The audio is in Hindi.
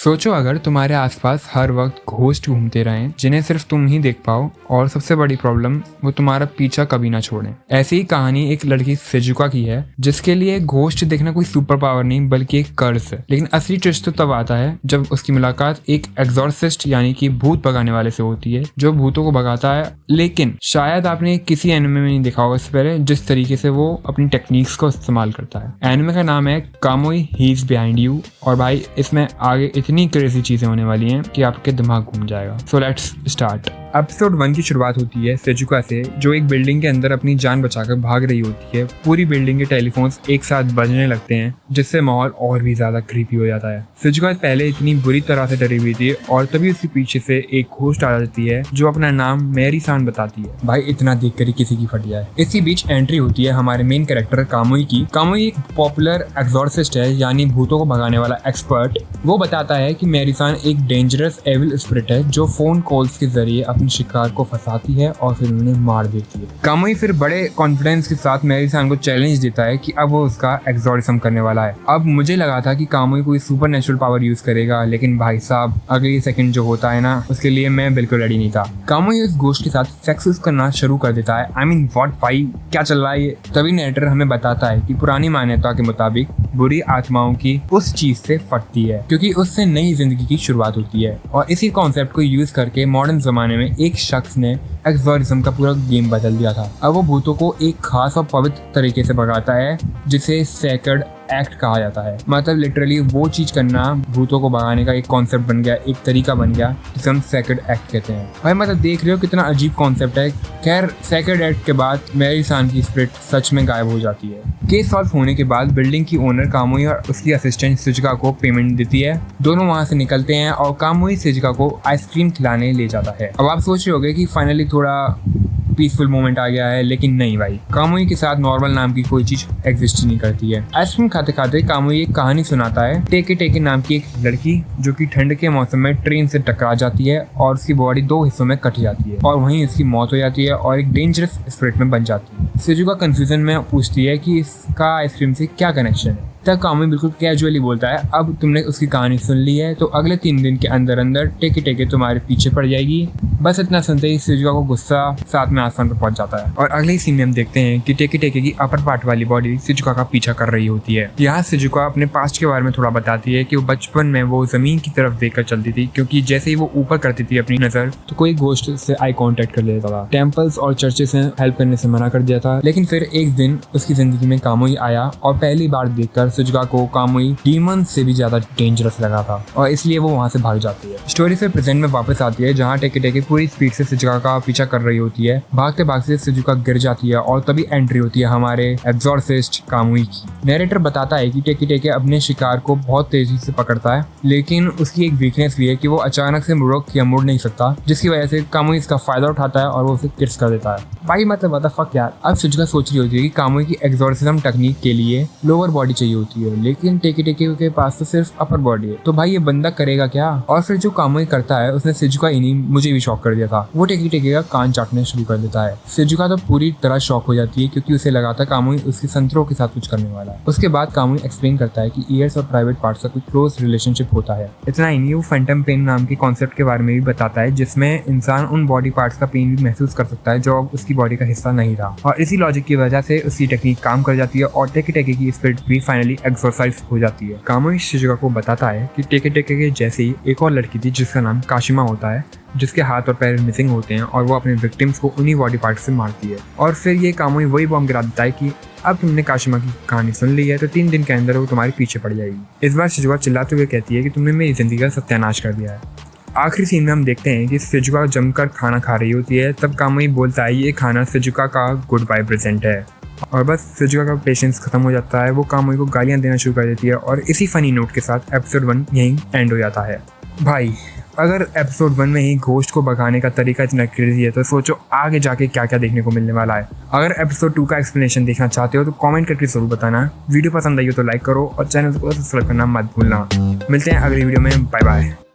सोचो अगर तुम्हारे आसपास हर वक्त घोस्ट घूमते रहें जिन्हें सिर्फ तुम ही देख पाओ और सबसे बड़ी प्रॉब्लम वो तुम्हारा पीछा कभी ना छोड़ें। ऐसी ही कहानी एक लड़की सेजुका की है जिसके लिए घोस्ट देखना कोई सुपर पावर नहीं बल्कि एक कर्ज है। लेकिन असली ट्विस्ट तो तब आता है जब उसकी मुलाकात एक एग्जॉर्सिस्ट यानी कि भूत भगाने वाले से होती है जो भूतों को भगाता है। लेकिन शायद आपने किसी एनिमे में नहीं देखा होगा इससे पहले जिस तरीके से वो अपनी टेक्निक्स को इस्तेमाल करता है। एनिमे का नाम है कामुई ही इज बिहाइंड यू और भाई इसमें आगे इतनी क्रेजी चीजें होने वाली हैं कि आपके दिमाग घूम जाएगा। So let's start. एपिसोड 1 की शुरुआत होती है सेजुका से जो एक बिल्डिंग के अंदर अपनी जान बचाकर भाग रही होती है। पूरी बिल्डिंग के टेलीफोन्स एक साथ बजने लगते हैं जिससे माहौल और भी ज्यादा क्रीपी हो जाता है। सेजुका पहले इतनी बुरी तरह से डरी हुई थी और तभी उसके पीछे से एक घोस्ट आ जाती है जो अपना नाम मैरी सान बताती है। भाई इतना देख कर ही किसी की फट जाए। इसी बीच एंट्री होती है हमारे मेन कैरेक्टर कामुई की। कामुई एक पॉपुलर एक्सॉर्सिस्ट है यानी भूतों को भगाने वाला एक्सपर्ट। वो बताता है कि मैरी सान एक डेंजरस एविल स्पिरिट है जो फोन कॉल्स के जरिए अपने शिकार को फंसाती है और फिर उन्हें मार देती है। कामुई फिर बड़े कॉन्फिडेंस के साथ मैरी सान को चैलेंज देता है कि अब वो उसका एक्सॉर्सिज्म करने वाला है। अब मुझे लगा था कि कामुई कोई सुपरनेचुरल पावर यूज करेगा लेकिन भाई साहब अगली सेकंड जो होता है ना उसके लिए मैं बिल्कुल रेडी नहीं था। कामुई उस घोस्ट के साथ सेक्स करना शुरू कर देता है। आई मीन व्हाट भाई क्या चल रहा है ये। तभी नरेटर हमें बताता है कि पुरानी मान्यता के मुताबिक बुरी आत्माओं की उस चीज से फटती है क्योंकि उससे नई जिंदगी की शुरुआत होती है। और इसी कॉन्सेप्ट को यूज करके मॉडर्न जमाने में एक शख्स ने एक्सॉर्सिज्म का पूरा गेम बदल दिया था। अब वो भूतों को एक खास और पवित्र तरीके से भगाता है जिसे सेक्रेड एक्ट कहा जाता है। मतलब लिटरली वो चीज करना भूतों को भगाने का एक कॉन्सेप्ट बन गया, एक तरीका बन गया जिसे हम सेक्रेड एक्ट कहते हैं। भाई मतलब देख रहे हो कितना अजीब कॉन्सेप्ट है। खैर सेक्रेड एक्ट के बाद मैरी सान की स्पिरिट सच में गायब हो जाती है। केस सॉल्व होने के बाद बिल्डिंग की ओनर कामुई और उसकी असिस्टेंट सेजुका को पेमेंट देती है। दोनों वहां से निकलते हैं और कामुई सेजुका को आइसक्रीम खिलाने ले जाता है। अब आप सोच रहे होंगे कि फाइनली थोड़ा पीसफुल मोमेंट आ गया है लेकिन नहीं भाई, कामुई के साथ नॉर्मल नाम की कोई चीज एग्जिस्ट नहीं करती है। आइसक्रीम खाते खाते कामुई एक कहानी सुनाता है। टेके टेके नाम की एक लड़की जो कि ठंड के मौसम में ट्रेन से टकरा जाती है और उसकी बॉडी 2 हिस्सों में कट जाती है और वहीं उसकी मौत हो जाती है और एक डेंजरस स्पिरिट में बन जाती है। सेजुका कंफ्यूजन में पूछती है कि इसका आइसक्रीम से क्या कनेक्शन है। तब कामुई बिल्कुल कैजुअली बोलता है अब तुमने उसकी कहानी सुन ली है तो अगले 3 दिन के अंदर अंदर टेके टेके तुम्हारे पीछे पड़ जाएगी। बस इतना सुनते ही सेजुका को गुस्सा साथ में आसमान पर पहुंच जाता है और अगले ही सीन में हम देखते हैं कि टेके टेके की अपर पार्ट वाली बॉडी सेजुका का पीछा कर रही होती है। यहाँ सेजुका अपने पास्ट के बारे में थोड़ा बताती है कि वो बचपन में वो जमीन की तरफ देखकर चलती थी क्योंकि जैसे ही वो ऊपर करती थी अपनी नजर तो कोई घोस्ट से आई कॉन्टेक्ट कर लेता था। टेम्पल्स और चर्चेस ने हेल्प करने से मना कर दिया था। लेकिन फिर एक दिन उसकी जिंदगी में कामुई आया और पहली बार देखकर सेजुका को कामुई डीमन से भी ज्यादा डेंजरस लगा था और इसलिए वो वहां से भाग जाती है। स्टोरी फिर प्रेजेंट में वापस आती है जहाँ टेके टेके पूरी स्पीड से सेजुका का पीछा कर रही होती है। भागते भागते सेजुका गिर जाती है और तभी एंट्री होती है हमारे एक्सॉर्सिस्ट कामुई की। नरेटर बताता है कि टेके टेके अपने शिकार को बहुत तेजी से पकड़ता है लेकिन उसकी एक वीकनेस भी है कि वो अचानक से रुक या मुड़ नहीं सकता जिसकी वजह से कामुई इसका फायदा उठाता है और वो उसे किस कर देता है। भाई मतलब व्हाट द फक यार। अब सेजुका सोच रही होती है कि कामुई की एक्सॉर्सिज्म टेक्निक के लिए लोअर बॉडी चाहिए होती है लेकिन टेके टेके के पास तो सिर्फ अपर बॉडी है तो भाई ये बंदा करेगा क्या। और फिर जो कामुई करता है उसने सेजुका ही नहीं मुझे भी शॉक कर दिया था। वो टेके टेके का कान चाटने शुरू कर देता है। सेजुका तो पूरी तरह शॉक हो जाती है क्योंकि उसे लगा था कामुई उसके संतरों के साथ कुछ करने वाला है। उसके बाद कामुई एक्सप्लेन करता है कि ईयर्स और प्राइवेट पार्ट्स का कुछ क्लोज रिलेशनशिप होता है। इतना ही नहीं वो फैंटम पेन नाम के कॉन्सेप्ट के बारे में भी बताता है जिसमें इंसान उन बॉडी पार्ट्स का पेन भी महसूस कर सकता है जो अब उसकी बॉडी का हिस्सा नहीं था और इसी लॉजिक की वजह से उसकी टेक्निक काम कर जाती है और टेके टेके की स्पिरिट भी फाइनली एक्सॉर्साइज हो जाती है। कामुई सेजुका को बताता है कि टेके टेके के जैसे ही एक और लड़की थी जिसका नाम काशिमा होता है जिसके हाथ और पैर मिसिंग होते हैं और वो अपने विक्टिम्स को उन्हीं बॉडी पार्ट से मारती है। और फिर ये कामुई वही बॉम्ब गिरा देता है कि अब तुमने काशिमा की कहानी सुन ली है तो 3 दिन के अंदर वो तुम्हारे पीछे पड़ जाएगी। इस बार सेजुका चिल्लाते हुए कहती है कि तुमने मेरी जिंदगी का सत्यानाश कर दिया है। आखिरी सीन में हम देखते हैं कि सेजुका जमकर खाना खा रही होती है। तब कामुई बोलता है ये खाना सेजुका का गुड बाय प्रेजेंट है और बस सेजुका का पेशेंस खत्म हो जाता है। वो कामुई को गालियां देना शुरू कर देती है और इसी फनी नोट के साथ एपिसोड 1 यहीं एंड हो जाता है। भाई अगर एपिसोड 1 में ही घोस्ट को भगाने का तरीका इतना क्रेजी है तो सोचो आगे जाके क्या क्या देखने को मिलने वाला है। अगर एपिसोड 2 का एक्सप्लेनेशन देखना चाहते हो तो कमेंट करके जरूर बताना। वीडियो पसंद आई हो तो लाइक करो और चैनल को सब्सक्राइब करना मत भूलना। मिलते हैं अगली वीडियो में। Bye bye.